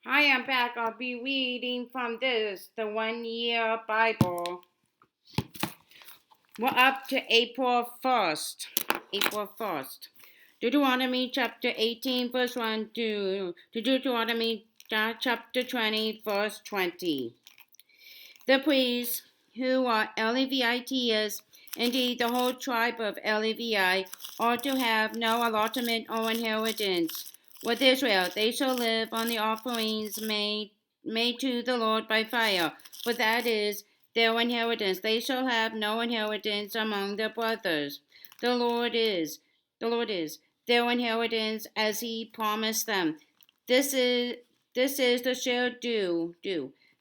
Hi, I'm back. I'll be reading from the 1 year Bible. We're up to April 1st. April 1st. Deuteronomy chapter 18, verse 1 to Deuteronomy chapter 20, verse 20. The priests, who are Levites, indeed the whole tribe of Levi, are to have no allotment or inheritance. With Israel, they shall live on the offerings made to the Lord by fire, for that is their inheritance. They shall have no inheritance among their brothers. The Lord is, the Lord is their inheritance as he promised them. This is the share due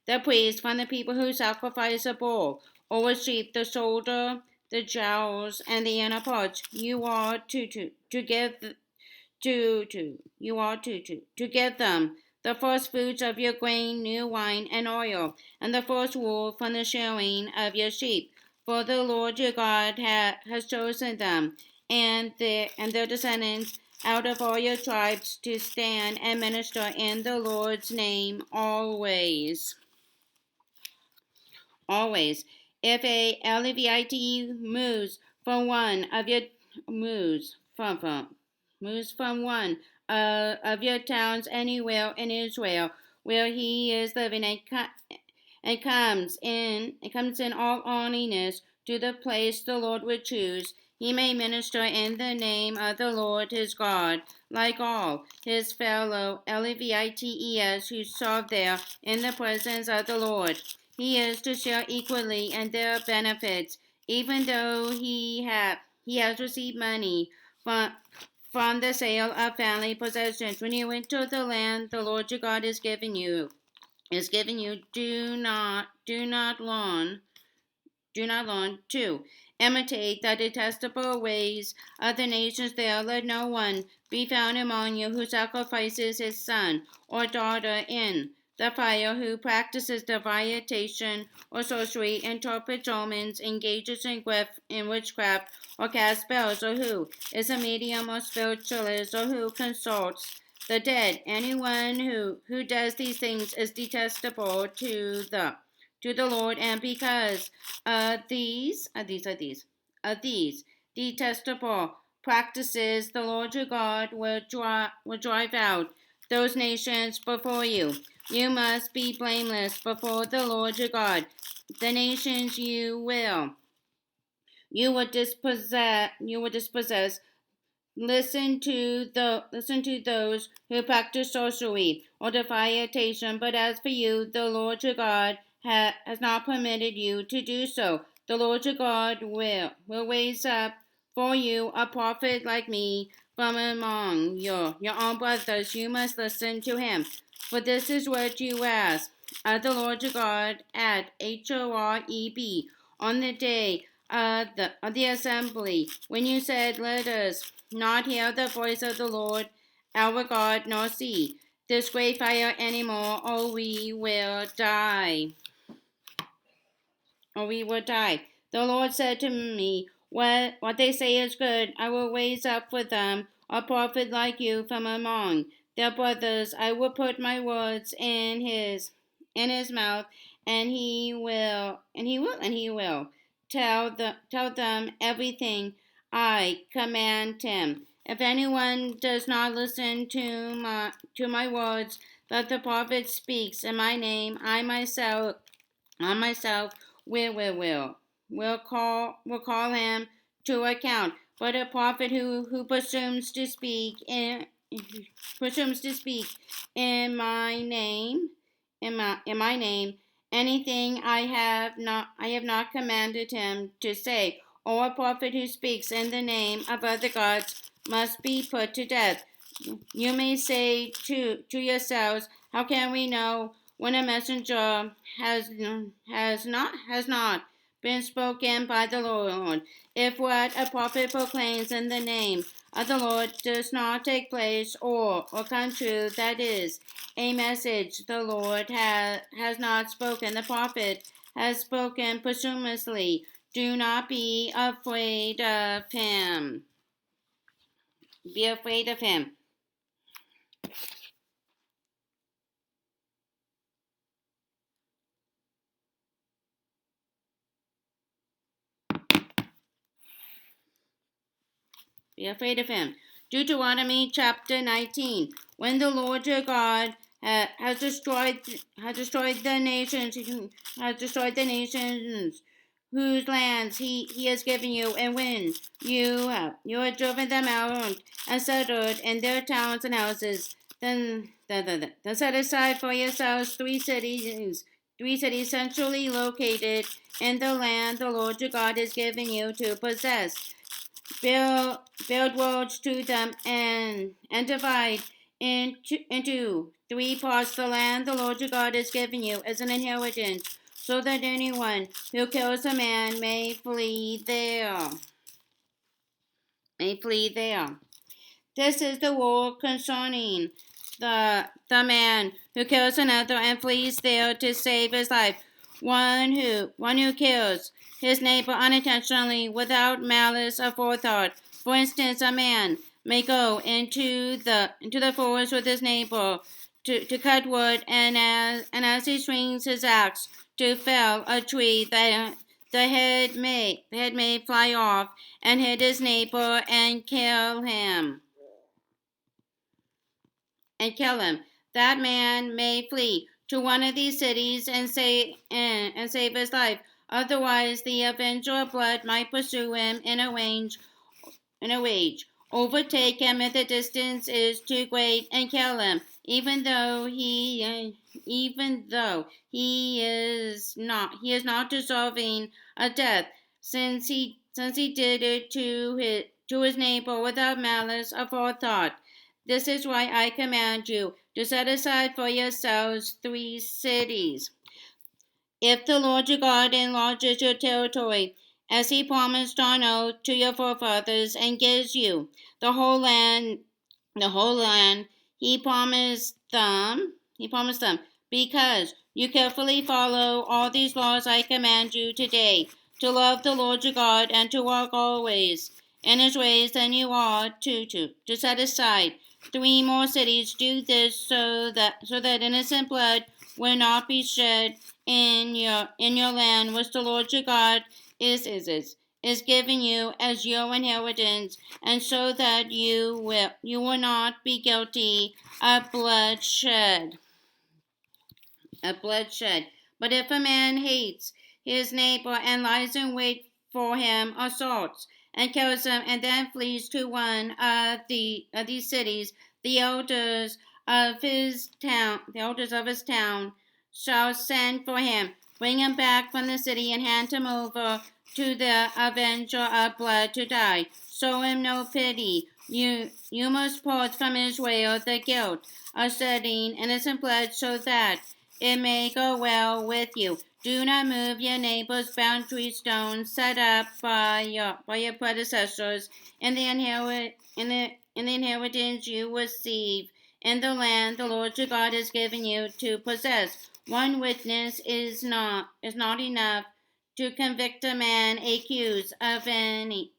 the priest from the people who sacrifice a bull or a sheep, the shoulder, the jowls, and the inner parts. You are to give to give them the first fruits of your grain, new wine, and oil, and the first wool from the shearing of your sheep. For the Lord your God has chosen them and their descendants out of all your tribes to stand and minister in the Lord's name always. Always. If a Levite moves moves from one of your towns anywhere in Israel where he is living and comes in all holiness to the place the Lord would choose, he may minister in the name of the Lord his God, like all his fellow Levites who serve there in the presence of the Lord. He is to share equally in their benefits, even though he has received money from the sale of family possessions. When you enter the land the Lord your God is giving you, do not learn to imitate the detestable ways of the nations there. Let no one be found among you who sacrifices his son or daughter in the fire, who practices divination or sorcery, interprets omens, engages in witchcraft, or casts spells, or who is a medium or spiritualist, or who consults the dead. Anyone who does these things is detestable to the Lord, and because these detestable practices, the Lord your God will drive out those nations before you. You must be blameless before the Lord your God. The nations you will dispossess. Listen to those who practice sorcery or defiation, but as for you, the Lord your God has not permitted you to do so. The Lord your God will raise up for you a prophet like me from among your own brothers. You must listen to him. For this is what you ask of the Lord your God at Horeb on the day of the assembly, when you said, Let us not hear the voice of the Lord our God, nor see this great fire anymore, or we will die. Or we will die. The Lord said to me, What they say is good. I will raise up for them a prophet like you from among their brothers. I will put my words in his mouth, and he will tell them everything I command him. If anyone does not listen to my words that the prophet speaks in my name, I myself will call him to account. But a prophet who presumes to speak in my name, in my name, anything I have not commanded him to say, or a prophet who speaks in the name of other gods must be put to death. You may say yourselves, how can we know when a messenger has not been spoken by the Lord? If what a prophet proclaims in the name of the Lord does not take place or come true, that is a message the Lord has not spoken. The prophet has spoken presumptuously. Do not be afraid of him. Be afraid of him. Be afraid of him. Deuteronomy chapter 19. When the Lord your God has destroyed the nations, whose lands he has given you, and when you have driven them out and settled in their towns and houses, then set aside for yourselves three cities centrally located in the land the Lord your God is giving you to possess. Build roads to them and divide into three parts the land the Lord your God is giving you as an inheritance, so that anyone who kills a man may flee there. This is the rule concerning the man who kills another and flees there to save his life. One who kills his neighbor unintentionally without malice aforethought. For instance, a man may go into the forest with his neighbor to cut wood, and as he swings his axe to fell a tree, the head may fly off and hit his neighbor and kill him. That man may flee to one of these cities and save his life. Otherwise, the avenger of blood might pursue him in a rage, overtake him if the distance is too great, and kill him, even though he is not deserving a death, since he did it to his neighbor without malice aforethought. This is why I command you to set aside for yourselves 3 cities. If the Lord your God enlarges your territory, as he promised on oath to your forefathers, and gives you the whole land he promised them, because you carefully follow all these laws I command you today, to love the Lord your God and to walk always in his ways, then you are to set aside 3 more cities. Do this so that innocent blood will not be shed in your land, which the Lord your God is giving you as your inheritance, and so that you will not be guilty of bloodshed. But if a man hates his neighbor and lies in wait for him, assaults and kills him, and then flees to one of these cities, the elders of his town shall send for him, bring him back from the city, and hand him over to the avenger of blood to die. Show him no pity. You must purge from Israel the guilt of shedding innocent blood, so that it may go well with you. Do not move your neighbor's boundary stones set up by your predecessors in the inheritance you receive in the land the Lord your God has given you to possess. One witness is not enough to convict a man accused of any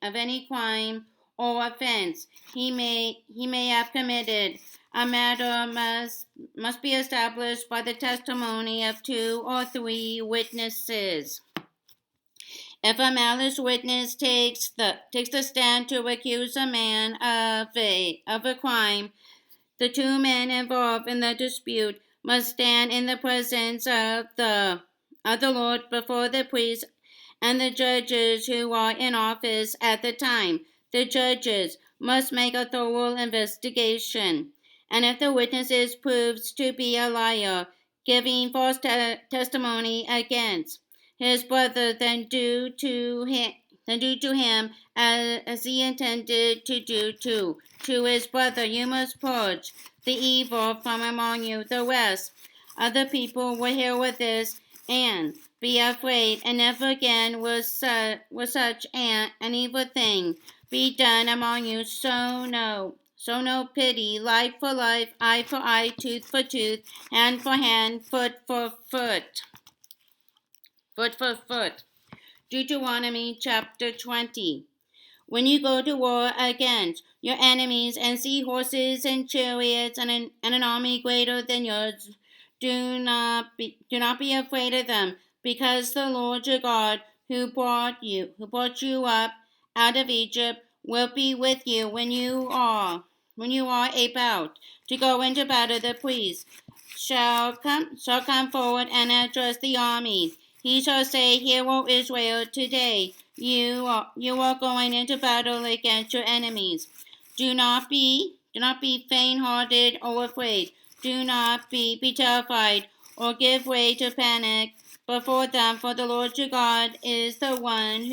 crime or offense he may have committed. A matter must be established by the testimony of 2 or 3 witnesses. If a malice witness takes the stand to accuse a man of a crime, the 2 men involved in the dispute must stand in the presence of the Lord before the priests and the judges who are in office at the time. The judges must make a thorough investigation, and if the witness proves to be a liar, giving false testimony against his brother, then do to him as he intended to do to his brother. You must purge the evil from among you. The rest of the people will hear with this and be afraid, and never again will such an evil thing be done among you. So no pity. Life for life, eye for eye, tooth for tooth, hand for hand, foot for foot. Deuteronomy chapter 20. When you go to war against your enemies and see horses and chariots and an army greater than yours, do not be afraid of them, because the Lord your God, who brought you up out of Egypt, will be with you when you are about to go into battle. The priest shall come forward and address the army. He shall say, Hear, O Israel, today you are going into battle against your enemies. Do not be faint-hearted or afraid. Do not be terrified or give way to panic before them, for the Lord your God is the one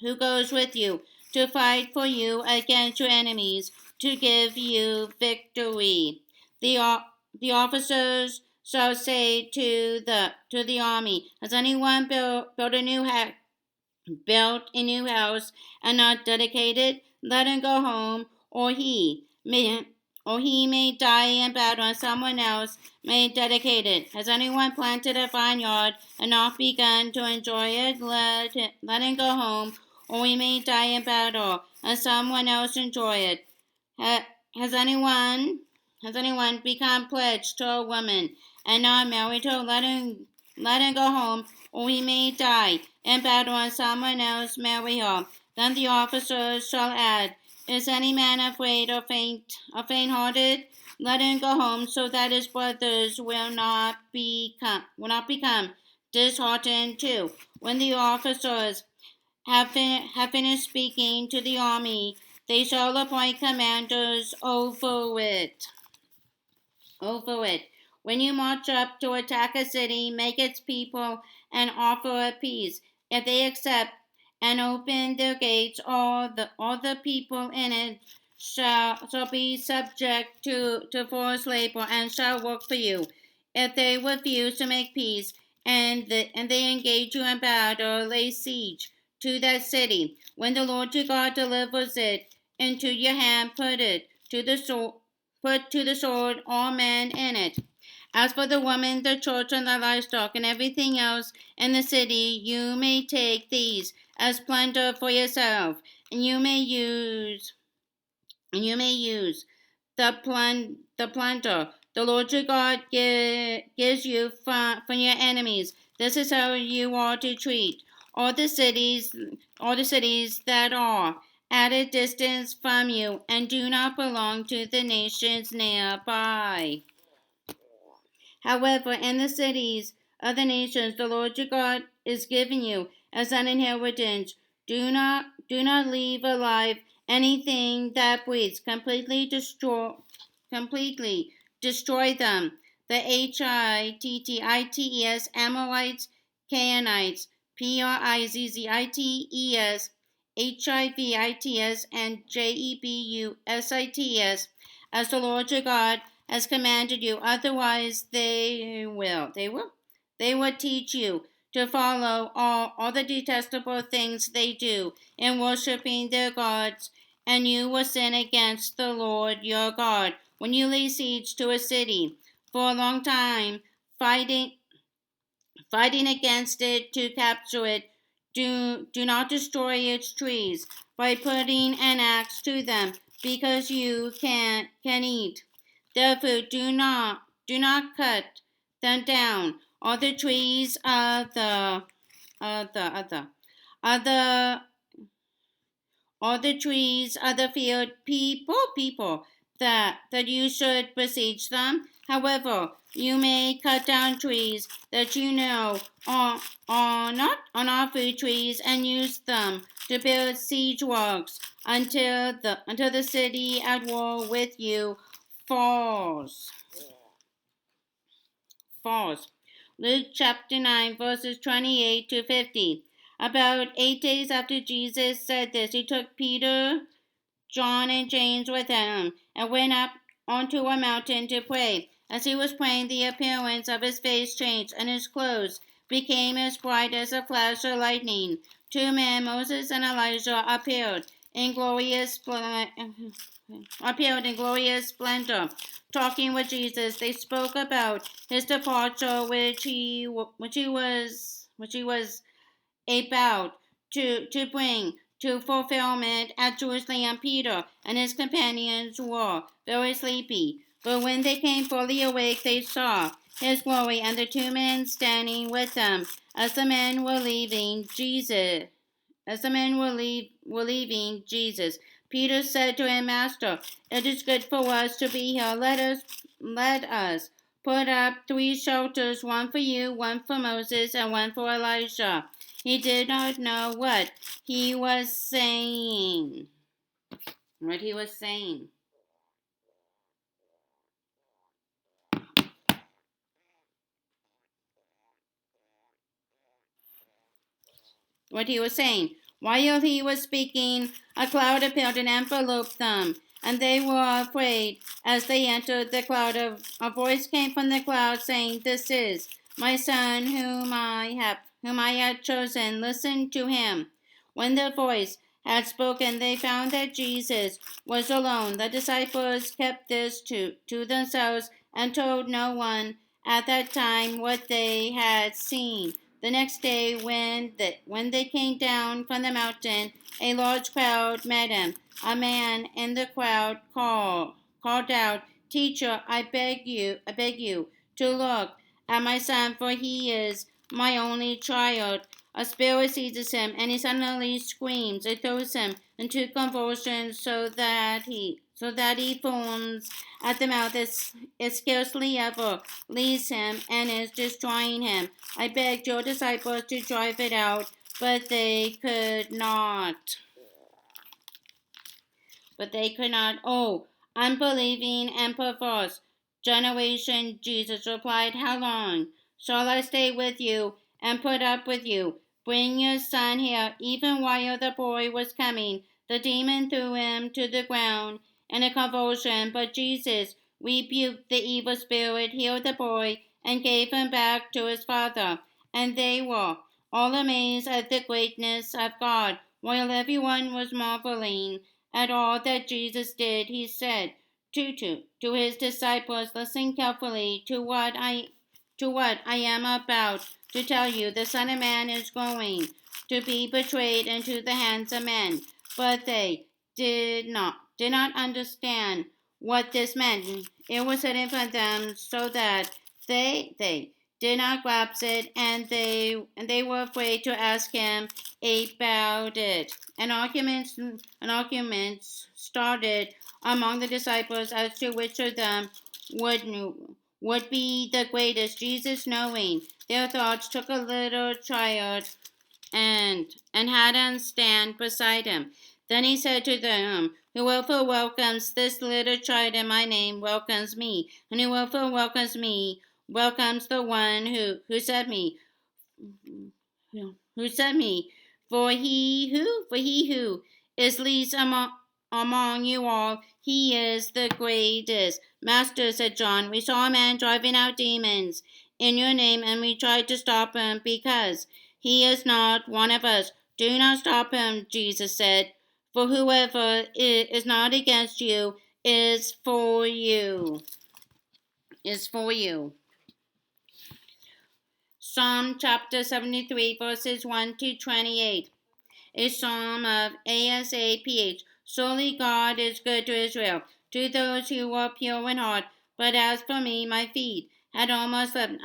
who goes with you to fight for you against your enemies, to give you victory. The officers shall say to the army, Has anyone built a new house and not dedicated? Let him go home, or he may die in battle, and someone else may dedicate it. Has anyone planted a vineyard and not begun to enjoy it? Let him go home, or he may die in battle, and someone else enjoy it. Has anyone become pledged to a woman and not married her? Let him go home, or he may die in battle, and someone else marry her. Then the officers shall add, Is any man afraid or faint-hearted? Let him go home, so that his brothers will not become disheartened too. When the officers have finished speaking to the army, they shall appoint commanders over it. When you march up to attack a city, make its people an offer of peace. If they accept and open their gates, all the people in it shall be subject to forced labor and shall work for you. If they refuse to make peace and they engage you in battle, lay siege to that city, when the Lord your God delivers it into your hand, put to the sword all men in it. As for the woman, the children, the livestock, and everything else in the city, you may take these as plunder for yourself, and you may use the plunder the Lord your God gives you from your enemies. This is how you are to treat all the cities that are at a distance from you and do not belong to the nations nearby. However, in the cities of the nations the Lord your God is giving you as an inheritance, do not leave alive anything that breathes. Completely destroy them. The Hittites, Amorites, Canaanites, Perizzite, Hivits, and Jebusites, as the Lord your God has commanded you. Otherwise, they will teach you to follow all the detestable things they do in worshiping their gods, and you will sin against the Lord your God when you lay siege to a city for a long time, fighting against it to capture it. Do not destroy its trees by putting an axe to them, because you can eat their fruit. Do not cut them down. All the trees of the all the trees of the field, people, that you should besiege them. However, you may cut down trees that you know are not fruit trees, and use them to build siege works until the city at war with you falls. Luke chapter 9, verses 28 to 50. About 8 days after Jesus said this, he took Peter, John, and James with him, and went up onto a mountain to pray. As he was praying, the appearance of his face changed, and his clothes became as bright as a flash of lightning. Two men, Moses and Elijah, appeared in glorious splendor, talking with Jesus. They spoke about his departure, which he was about to bring to fulfillment at Jerusalem. Peter and his companions were very sleepy, but when they came fully awake, they saw his glory and the two men standing with them. As the men were leaving Jesus, Peter said to him, Master, it is good for us to be here. Let us put up 3 shelters, one for you, one for Moses, and one for Elijah. He did not know what he was saying. What he was saying. What he was saying. While he was speaking, a cloud appeared and enveloped them, and they were afraid. As they entered the cloud, a voice came from the cloud saying, This is my son whom I had chosen. Listen to him. When the voice had spoken, they found that Jesus was alone. The disciples kept this to themselves and told no one at that time what they had seen. The next day, when they came down from the mountain, a large crowd met him. A man in the crowd called out, Teacher, I beg you to look at my son, for he is my only child. A spirit seizes him, and he suddenly screams. It throws him into convulsions so that he foams at the mouth. It scarcely ever leaves him and is destroying him. I begged your disciples to drive it out, but they could not. Oh, unbelieving and perverse generation, Jesus replied, How long shall I stay with you and put up with you? Bring your son here. Even while the boy was coming, the demon threw him to the ground in a convulsion. But Jesus rebuked the evil spirit, healed the boy, and gave him back to his father. And they were all amazed at the greatness of God. While everyone was marveling at all that Jesus did, he said to his disciples, Listen carefully to what I am about to tell you. The Son of Man is going to be betrayed into the hands of men. But they did not understand what this meant. It was hidden from them so that they did not grasp it, and they were afraid to ask him about it. An argument started among the disciples as to which of them would be the greatest. Jesus, knowing their thoughts, took a little child and had him stand beside him. Then he said to them, Whoever welcomes this little child in my name welcomes me, and whoever welcomes me welcomes the one who sent me. For he who is least among you all, he is the greatest. Master, said John, we saw a man driving out demons in your name, and we tried to stop him because he is not one of us. Do not stop him, Jesus said, for whoever is not against you is for you. Psalm chapter 73, verses 1 to 28. A psalm of Asaph. Surely God is good to Israel, to those who are pure in heart. But as for me, my feet had almost slipped.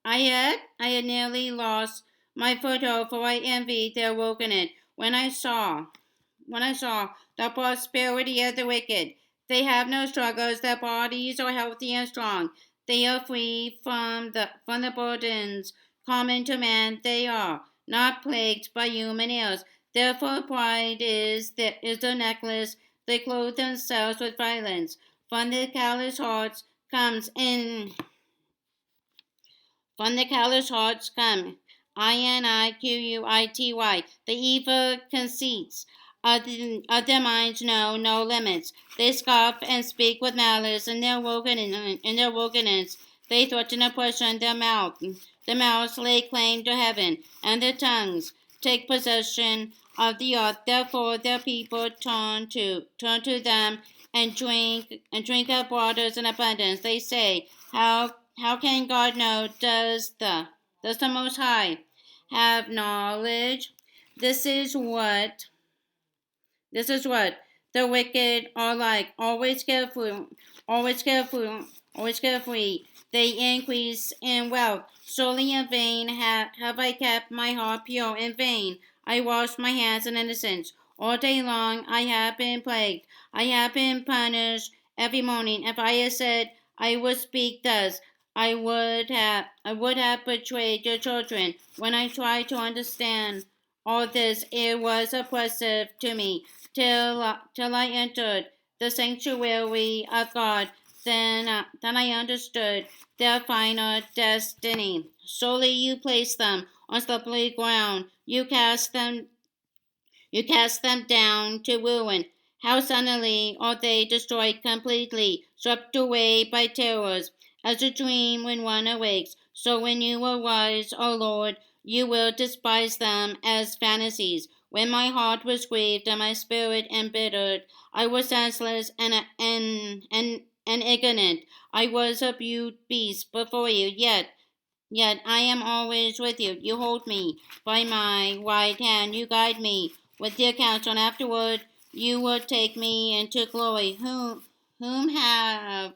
I had nearly lost my foothold, for I envied their wilderness. When I saw the prosperity of the wicked, they have no struggles. Their bodies are healthy and strong. They are free from the burdens common to man. They are not plagued by human ills. Therefore, pride is the necklace. They clothe themselves with violence. From the callous hearts comes iniquity. The evil conceits of their minds know no limits. They scoff and speak with malice in their wilderness. They threaten oppression. Their mouths lay claim to heaven, and their tongues take possession of the earth. Therefore, their people turn to them and drink of waters in abundance. They say, How can God know? Does the Most High have knowledge? This is what the wicked are like, always careful, They increase in wealth. Surely in vain have I kept my heart pure. In vain I washed my hands in innocence. All day long I have been plagued. I have been punished every morning. If I had said I would speak thus, I would have betrayed your children. When I tried to understand all this, it was oppressive to me till I entered the sanctuary of God. Then I understood their final destiny. Solely you place them on slippery ground. You cast them down to ruin. How suddenly are they destroyed completely, swept away by terrors, as a dream when one awakes. So when you arise, O Lord, you will despise them as fantasies. When my heart was grieved and my spirit embittered, I was senseless and ignorant. I was a mute beast before you, yet I am always with you. You hold me by my right hand. You guide me with your counsel, and afterward you will take me into glory. Whom have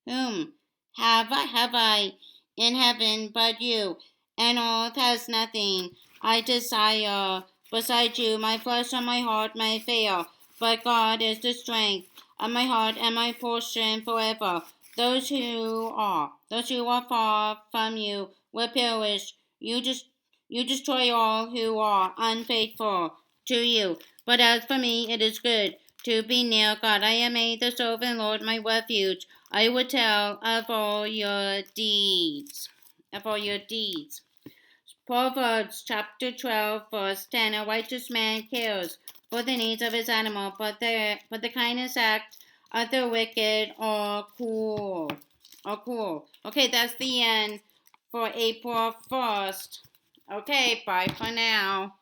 whom have I in heaven but you? And earth has nothing I desire beside you. My flesh and my heart may fail, but God is the strength of my heart and my portion forever. Those who are far from you will perish. You destroy all who are unfaithful to you. But as for me, it is good to be near God. I have made the sovereign Lord my refuge. I will tell of all your deeds. Of all your deeds. Proverbs chapter 12, verse 10. A righteous man cares for the needs of his animal, but the kindness act of the wicked are cruel. Okay, that's the end for April 1st. Okay, bye for now.